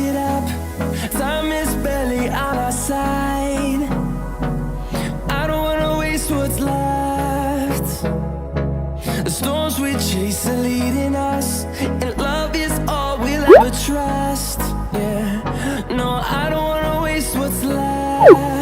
it up. Time is barely on our side. I don't wanna waste what's left. The storms we chase are leading us, and love is all we'll ever trust. Yeah, no, I don't wanna waste what's left.